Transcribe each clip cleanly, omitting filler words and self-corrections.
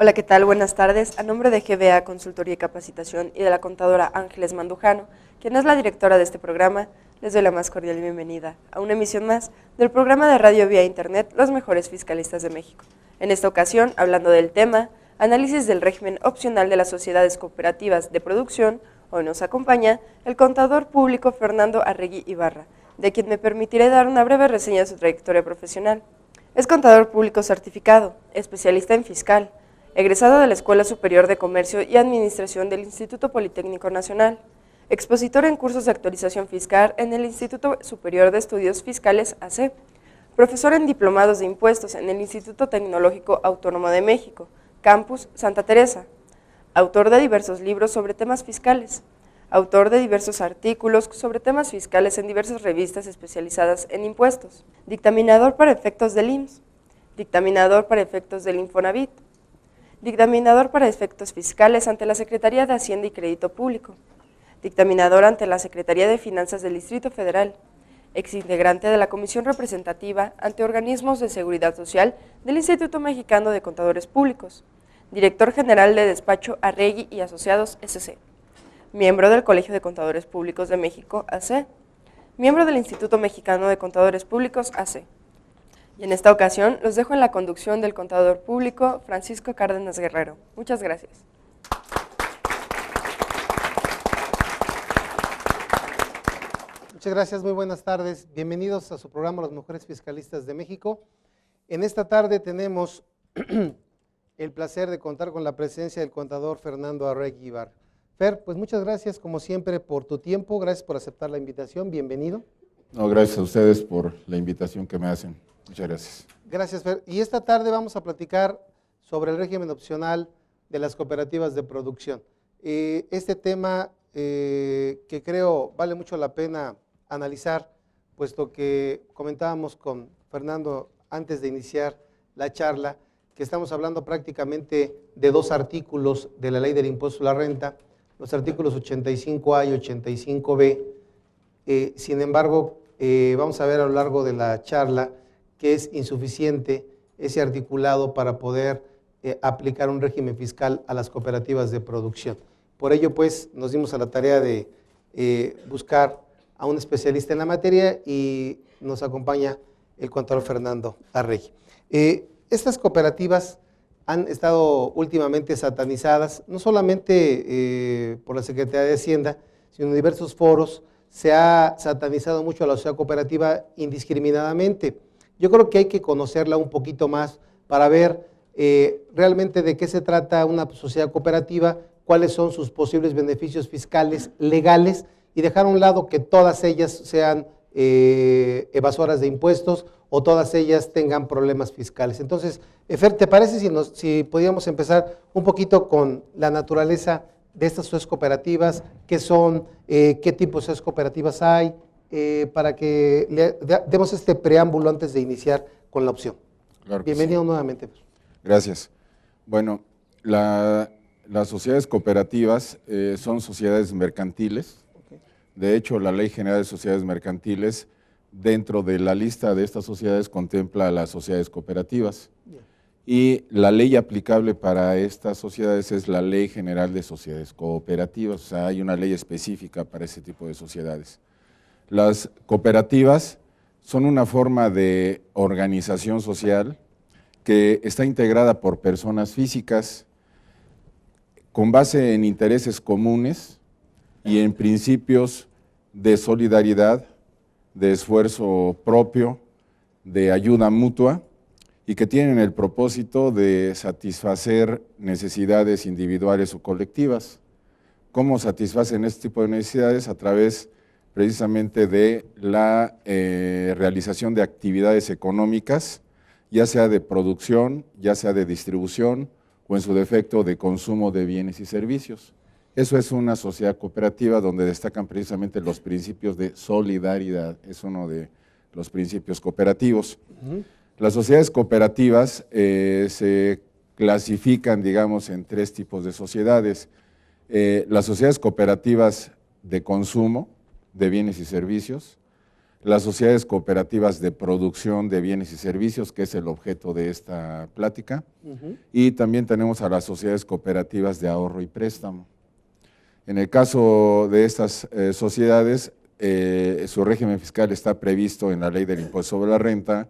Hola, ¿qué tal? Buenas tardes. A nombre de GBA Consultoría y Capacitación y de la contadora Ángeles Mandujano, quien es la directora de este programa, les doy la más cordial bienvenida a una emisión más del programa de radio vía internet Los Mejores Fiscalistas de México. En esta ocasión, hablando del tema Análisis del régimen opcional de las sociedades cooperativas de producción, hoy nos acompaña el contador público Fernando Arregui Ibarra, de quien me permitiré dar una breve reseña de su trayectoria profesional. Es contador público certificado, especialista en fiscal, egresado de la Escuela Superior de Comercio y Administración del Instituto Politécnico Nacional, expositor en cursos de actualización fiscal en el Instituto Superior de Estudios Fiscales AC, profesor en diplomados de impuestos en el Instituto Tecnológico Autónomo de México, Campus Santa Teresa, autor de diversos libros sobre temas fiscales, autor de diversos artículos sobre temas fiscales en diversas revistas especializadas en impuestos, dictaminador para efectos del IMSS, dictaminador para efectos del Infonavit, dictaminador para efectos fiscales ante la Secretaría de Hacienda y Crédito Público, dictaminador ante la Secretaría de Finanzas del Distrito Federal, exintegrante de la Comisión Representativa ante Organismos de Seguridad Social del Instituto Mexicano de Contadores Públicos, director general de Despacho Arregui y Asociados S.C., miembro del Colegio de Contadores Públicos de México AC, miembro del Instituto Mexicano de Contadores Públicos AC. Y en esta ocasión los dejo en la conducción del contador público Francisco Cárdenas Guerrero. Muchas gracias. Muchas gracias, muy buenas tardes. Bienvenidos a su programa Los Mejores Fiscalistas de México. En esta tarde tenemos el placer de contar con la presencia del contador Fernando Arregui Ibarra. Fer, pues muchas gracias como siempre por tu tiempo, gracias por aceptar la invitación, bienvenido. No, gracias a ustedes por la invitación que me hacen. Muchas gracias. Gracias, Fer. Y esta tarde vamos a platicar sobre el régimen opcional de las cooperativas de producción. Este tema que creo vale mucho la pena analizar, puesto que comentábamos con Fernando antes de iniciar la charla, que estamos hablando prácticamente de dos artículos de la Ley del Impuesto a la Renta, los artículos 85A y 85B. Sin embargo, vamos a ver a lo largo de la charla que es insuficiente ese articulado para poder aplicar un régimen fiscal a las cooperativas de producción. Por ello, pues, nos dimos a la tarea de buscar a un especialista en la materia y nos acompaña el contador Fernando Arregui. Estas cooperativas han estado últimamente satanizadas, no solamente por la Secretaría de Hacienda, sino en diversos foros. Se ha satanizado mucho a la sociedad cooperativa indiscriminadamente. Yo creo que hay que conocerla un poquito más para ver realmente de qué se trata una sociedad cooperativa, cuáles son sus posibles beneficios fiscales legales y dejar a un lado que todas ellas sean evasoras de impuestos o todas ellas tengan problemas fiscales. Entonces, Fer, ¿te parece si podíamos empezar un poquito con la naturaleza de estas sociedades cooperativas? ¿Qué son? ¿Qué tipos de sociedades cooperativas hay? Para que le demos este preámbulo antes de iniciar con la opción. Claro que Bienvenido sí. nuevamente. Gracias. Bueno, las sociedades cooperativas son sociedades mercantiles. Okay. De hecho, la Ley General de Sociedades Mercantiles, dentro de la lista de estas sociedades, contempla a las sociedades cooperativas. Bien. Y la ley aplicable para estas sociedades es la Ley General de Sociedades Cooperativas. O sea, hay una ley específica para ese tipo de sociedades. Las cooperativas son una forma de organización social que está integrada por personas físicas con base en intereses comunes y en principios de solidaridad, de esfuerzo propio, de ayuda mutua y que tienen el propósito de satisfacer necesidades individuales o colectivas. ¿Cómo satisfacen este tipo de necesidades? A través precisamente de la realización de actividades económicas, ya sea de producción, ya sea de distribución o en su defecto de consumo de bienes y servicios. Eso es una sociedad cooperativa donde destacan precisamente los principios de solidaridad, es uno de los principios cooperativos. Las sociedades cooperativas se clasifican, digamos, en tres tipos de sociedades. Las sociedades cooperativas de consumo, de bienes y servicios, las sociedades cooperativas de producción de bienes y servicios, que es el objeto de esta plática, y también tenemos a las sociedades cooperativas de ahorro y préstamo. En el caso de estas sociedades, su régimen fiscal está previsto en la Ley del Impuesto sobre la Renta.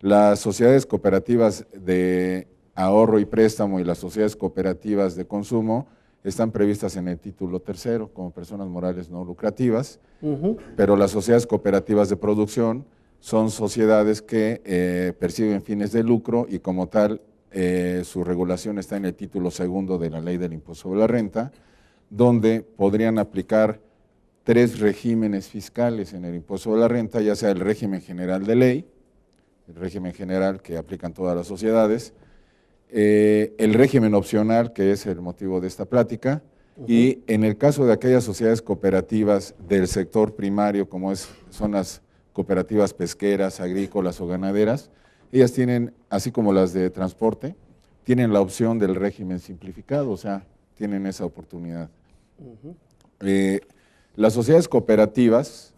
Las sociedades cooperativas de ahorro y préstamo y las sociedades cooperativas de consumo están previstas en el título tercero como personas morales no lucrativas, pero las sociedades cooperativas de producción son sociedades que persiguen fines de lucro y como tal su regulación está en el título segundo de la Ley del Impuesto sobre la Renta, donde podrían aplicar 3 regímenes fiscales en el impuesto sobre la renta, ya sea el régimen general de ley, el régimen general que aplican todas las sociedades, el régimen opcional, que es el motivo de esta plática, y en el caso de aquellas sociedades cooperativas del sector primario, como son las cooperativas pesqueras, agrícolas o ganaderas, ellas tienen, así como las de transporte, tienen la opción del régimen simplificado, o sea, tienen esa oportunidad. Las sociedades cooperativas,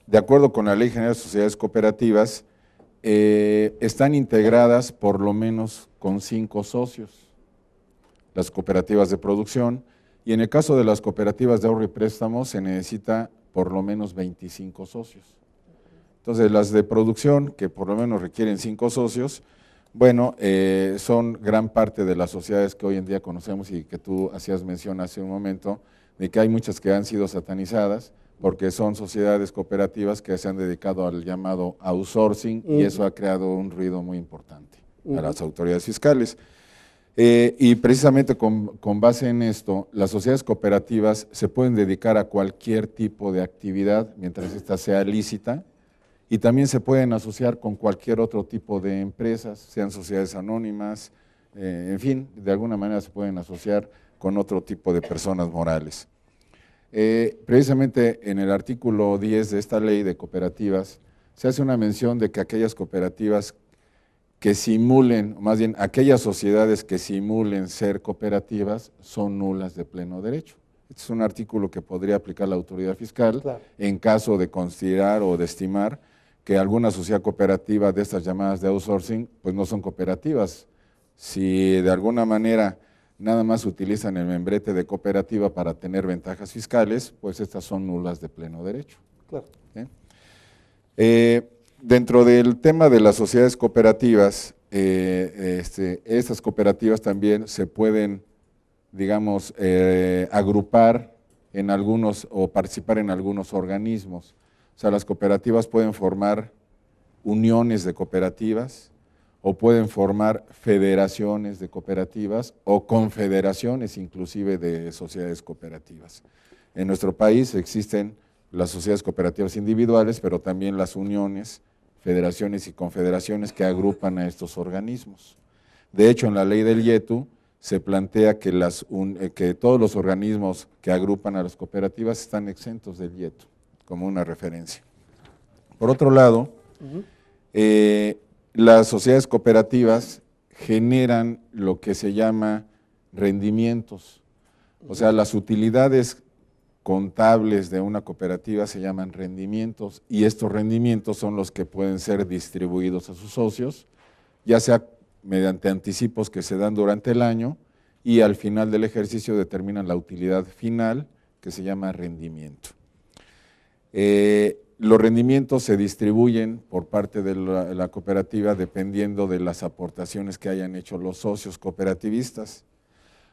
de acuerdo con la Ley General de Sociedades Cooperativas, están integradas por lo menos con 5 socios, las cooperativas de producción, y en el caso de las cooperativas de ahorro y préstamo se necesita por lo menos 25 socios. Entonces, las de producción, que por lo menos requieren 5 socios, bueno, son gran parte de las sociedades que hoy en día conocemos y que tú hacías mención hace un momento, de que hay muchas que han sido satanizadas, porque son sociedades cooperativas que se han dedicado al llamado outsourcing y eso ha creado un ruido muy importante a las autoridades fiscales. Y precisamente con base en esto, las sociedades cooperativas se pueden dedicar a cualquier tipo de actividad mientras ésta sea lícita y también se pueden asociar con cualquier otro tipo de empresas, sean sociedades anónimas, en fin, de alguna manera se pueden asociar con otro tipo de personas morales. Precisamente en el artículo 10 de esta ley de cooperativas se hace una mención de que aquellas cooperativas que simulen, más bien aquellas sociedades que simulen ser cooperativas son nulas de pleno derecho. Este es un artículo que podría aplicar la autoridad fiscal en caso de considerar o de estimar que alguna sociedad cooperativa de estas llamadas de outsourcing pues no son cooperativas. Si de alguna manera nada más utilizan el membrete de cooperativa para tener ventajas fiscales, pues estas son nulas de pleno derecho. Claro. Dentro del tema de las sociedades cooperativas, estas cooperativas también se pueden, digamos, agrupar en algunos o participar en algunos organismos. O sea, las cooperativas pueden formar uniones de cooperativas, o pueden formar federaciones de cooperativas o confederaciones inclusive de sociedades cooperativas. En nuestro país existen las sociedades cooperativas individuales, pero también las uniones, federaciones y confederaciones que agrupan a estos organismos. De hecho, en la ley del IETU se plantea que todos los organismos que agrupan a las cooperativas están exentos del IETU, como una referencia. Por otro lado, las sociedades cooperativas generan lo que se llama rendimientos, o sea, las utilidades contables de una cooperativa se llaman rendimientos y estos rendimientos son los que pueden ser distribuidos a sus socios, ya sea mediante anticipos que se dan durante el año y al final del ejercicio determinan la utilidad final que se llama rendimiento. Los rendimientos se distribuyen por parte de la cooperativa dependiendo de las aportaciones que hayan hecho los socios cooperativistas.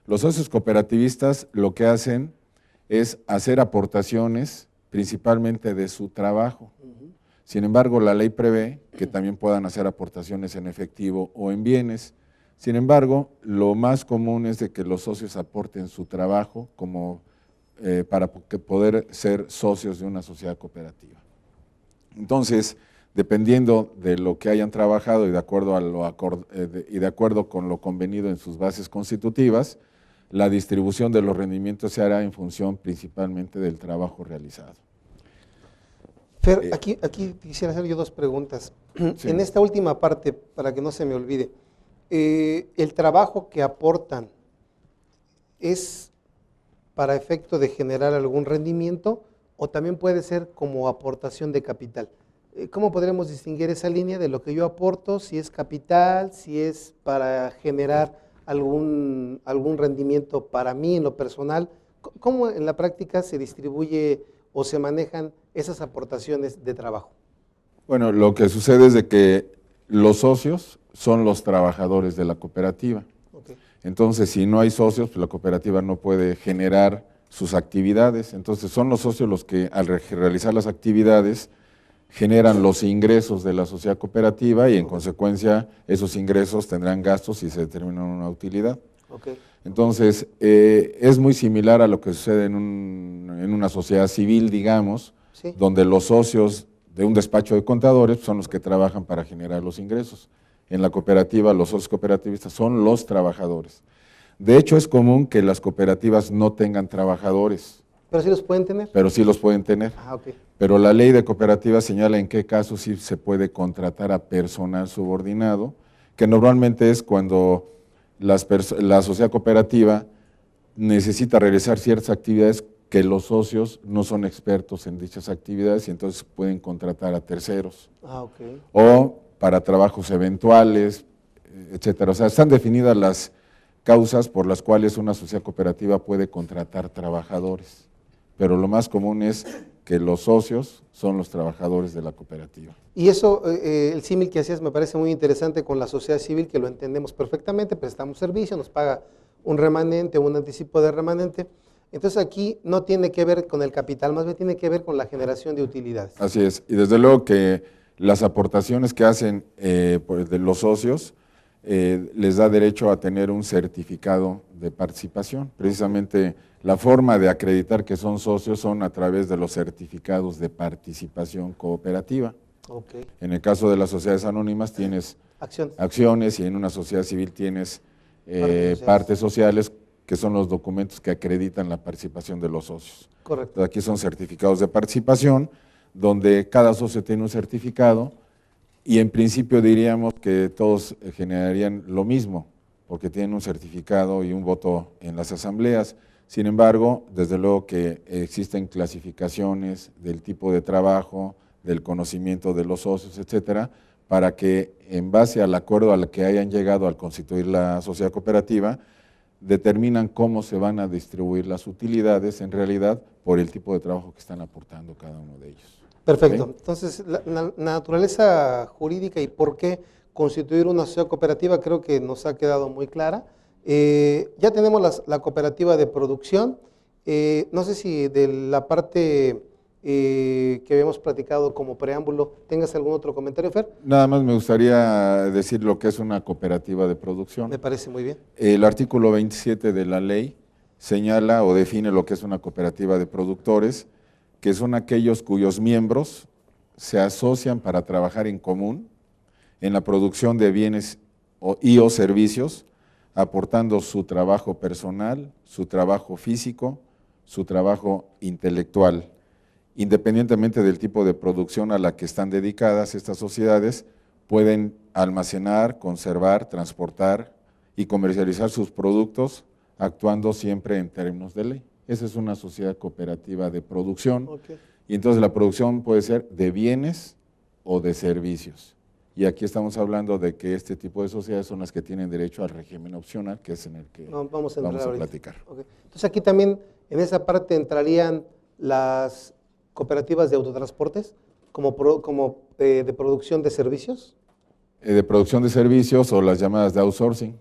Los socios cooperativistas lo que hacen es hacer aportaciones principalmente de su trabajo. Sin embargo, la ley prevé que también puedan hacer aportaciones en efectivo o en bienes. Sin embargo, lo más común es de que los socios aporten su trabajo para poder ser socios de una sociedad cooperativa. Entonces, dependiendo de lo que hayan trabajado y de acuerdo con lo convenido en sus bases constitutivas, la distribución de los rendimientos se hará en función principalmente del trabajo realizado. Fer, aquí quisiera hacer yo 2 preguntas. Sí. En esta última parte, para que no se me olvide, ¿el trabajo que aportan es para efecto de generar algún rendimiento o también puede ser como aportación de capital? ¿Cómo podremos distinguir esa línea de lo que yo aporto, si es capital, si es para generar algún rendimiento para mí en lo personal? ¿Cómo en la práctica se distribuye o se manejan esas aportaciones de trabajo? Bueno, lo que sucede es de que los socios son los trabajadores de la cooperativa. Okay. Entonces, si no hay socios, pues la cooperativa no puede generar sus actividades. Entonces, son los socios los que al realizar las actividades generan los ingresos de la sociedad cooperativa y en consecuencia esos ingresos tendrán gastos y se determinan una utilidad. Okay. Entonces, es muy similar a lo que sucede en una sociedad civil, digamos, Sí. donde los socios de un despacho de contadores son los que trabajan para generar los ingresos. En la cooperativa, los socios cooperativistas son los trabajadores. De hecho, es común que las cooperativas no tengan trabajadores. ¿Pero sí los pueden tener? Pero sí los pueden tener. Ah, ok. Pero la ley de cooperativas señala en qué casos sí se puede contratar a personal subordinado, que normalmente es cuando la sociedad cooperativa necesita realizar ciertas actividades que los socios no son expertos en dichas actividades y entonces pueden contratar a terceros. Ah, ok. O para trabajos eventuales, etcétera. O sea, están definidas las causas por las cuales una sociedad cooperativa puede contratar trabajadores, pero lo más común es que los socios son los trabajadores de la cooperativa. Y eso, el símil que hacías me parece muy interesante con la sociedad civil, que lo entendemos perfectamente, prestamos servicio, nos paga un remanente, un anticipo de remanente. Entonces aquí no tiene que ver con el capital, más bien tiene que ver con la generación de utilidades. Así es, y desde luego que las aportaciones que hacen de los socios les da derecho a tener un certificado de participación. Precisamente la forma de acreditar que son socios son a través de los certificados de participación cooperativa. Okay. En el caso de las sociedades anónimas tienes acciones y en una sociedad civil tienes partes sociales, que son los documentos que acreditan la participación de los socios. Correcto. Entonces, aquí son certificados de participación, donde cada socio tiene un certificado y en principio diríamos que todos generarían lo mismo, porque tienen un certificado y un voto en las asambleas. Sin embargo, desde luego que existen clasificaciones del tipo de trabajo, del conocimiento de los socios, etcétera, para que en base al acuerdo al que hayan llegado al constituir la sociedad cooperativa, determinan cómo se van a distribuir las utilidades en realidad por el tipo de trabajo que están aportando cada uno de ellos. Perfecto. ¿Sí? Entonces, la naturaleza jurídica y por qué constituir una sociedad cooperativa creo que nos ha quedado muy clara. Ya tenemos la cooperativa de producción. No sé si de la parte que habíamos platicado como preámbulo, ¿tengas algún otro comentario, Fer? Nada más me gustaría decir lo que es una cooperativa de producción. Me parece muy bien. El artículo 27 de la ley señala o define lo que es una cooperativa de productores, que son aquellos cuyos miembros se asocian para trabajar en común en la producción de bienes y o servicios, aportando su trabajo personal, su trabajo físico, su trabajo intelectual. Independientemente del tipo de producción a la que están dedicadas, estas sociedades pueden almacenar, conservar, transportar y comercializar sus productos actuando siempre en términos de ley. Esa es una sociedad cooperativa de producción. Okay. Y entonces la producción puede ser de bienes o de servicios. Y aquí estamos hablando de que este tipo de sociedades son las que tienen derecho al régimen opcional, que es en el que vamos a platicar. Okay. Entonces aquí también en esa parte entrarían las cooperativas de autotransportes como de producción de servicios. De producción de servicios o las llamadas de outsourcing.